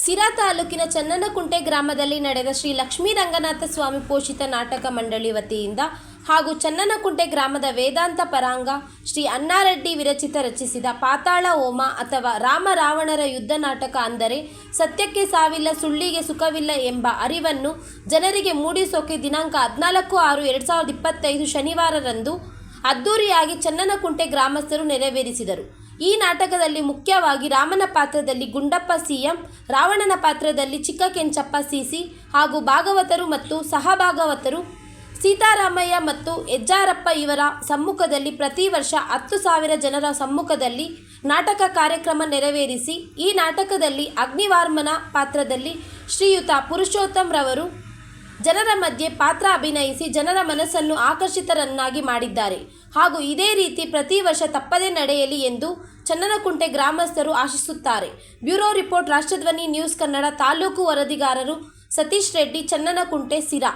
ಸಿರಾ ತಾಲೂಕಿನ ಚನ್ನನಕುಂಟೆ ಗ್ರಾಮದಲ್ಲಿ ನಡೆದ ಶ್ರೀ ಲಕ್ಷ್ಮೀ ರಂಗನಾಥ ಸ್ವಾಮಿ ಪೋಷಿತ ನಾಟಕ ಮಂಡಳಿ ವತಿಯಿಂದ ಹಾಗೂ ಚನ್ನನಕುಂಟೆ ಗ್ರಾಮದ ವೇದಾಂತ ಪರಾಂಗ ಶ್ರೀ ಅಣ್ಣಾರೆಡ್ಡಿ ವಿರಚಿತ ರಚಿಸಿದ ಪಾತಾಳ ಹೋಮ ಅಥವಾ ರಾಮ ರಾವಣರ ಯುದ್ಧ ನಾಟಕ ಅಂದರೆ ಸತ್ಯಕ್ಕೆ ಸಾವಿಲ್ಲ ಸುಳ್ಳಿಗೆ ಸುಖವಿಲ್ಲ ಎಂಬ ಅರಿವನ್ನು ಜನರಿಗೆ ಮೂಡಿಸೋಕೆ ದಿನಾಂಕ 14/6/2025 ಶನಿವಾರರಂದು ಅದ್ದೂರಿಯಾಗಿ ಚನ್ನನಕುಂಟೆ ಗ್ರಾಮಸ್ಥರು ನೆರವೇರಿಸಿದರು. ಈ ನಾಟಕದಲ್ಲಿ ಮುಖ್ಯವಾಗಿ ರಾಮನ ಪಾತ್ರದಲ್ಲಿ ಗುಂಡಪ್ಪ ಸಿಎಂ, ರಾವಣನ ಪಾತ್ರದಲ್ಲಿ ಚಿಕ್ಕ ಕೆಂಚಪ್ಪ ಸಿಸಿ ಹಾಗೂ ಭಾಗವತರು ಮತ್ತು ಸಹಭಾಗವತರು ಸೀತಾರಾಮಯ್ಯ ಮತ್ತು ಹೆಜ್ಜಾರಪ್ಪ ಇವರ ಸಮ್ಮುಖದಲ್ಲಿ ಪ್ರತಿ ವರ್ಷ 10,000 ಜನರ ಸಮ್ಮುಖದಲ್ಲಿ ನಾಟಕ ಕಾರ್ಯಕ್ರಮ ನೆರವೇರಿಸಿ ಈ ನಾಟಕದಲ್ಲಿ ಅಗ್ನಿವಾರ್ಮನ ಪಾತ್ರದಲ್ಲಿ ಶ್ರೀಯುತ ಪುರುಷೋತ್ತಮ್ ರವರು ಜನರ ಮಧ್ಯೆ ಪಾತ್ರ ಅಭಿನಯಿಸಿ ಜನರ ಮನಸ್ಸನ್ನು ಆಕರ್ಷಿತರನ್ನಾಗಿ ಮಾಡಿದ್ದಾರೆ ಹಾಗೂ ಇದೇ ರೀತಿ ಪ್ರತಿ ವರ್ಷ ತಪ್ಪದೇ ನಡೆಯಲಿ ಎಂದು ಚನ್ನನಕುಂಟೆ ಗ್ರಾಮಸ್ಥರು ಆಶಿಸುತ್ತಾರೆ. Bureau report, ರಾಷ್ಟ್ರಧ್ವನಿ news Kannada. Taluk ವರದಿಗಾರರು Satish Reddy, Channanakunte, ಸಿರಾ.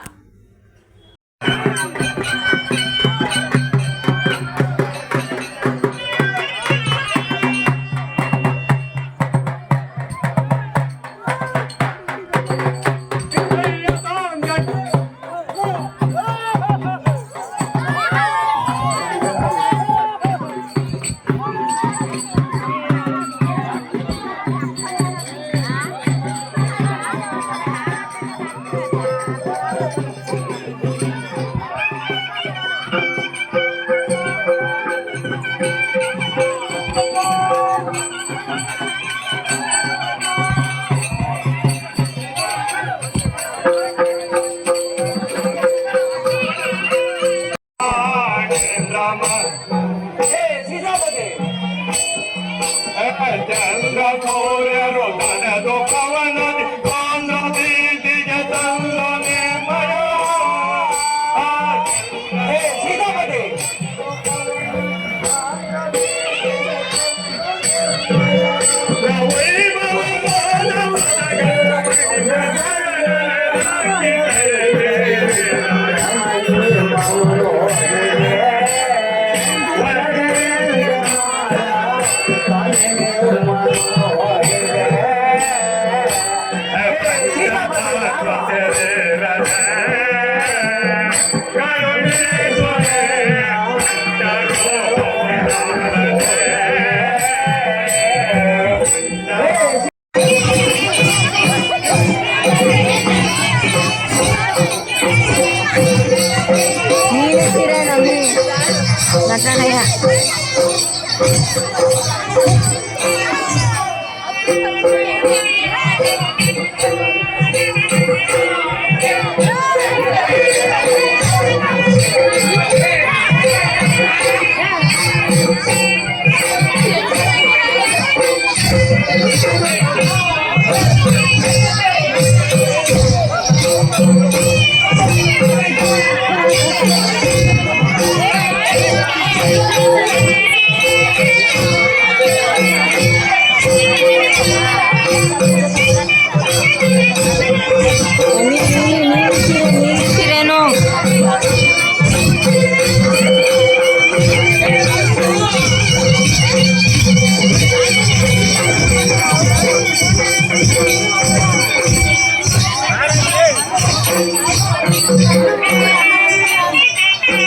Nasa na yan.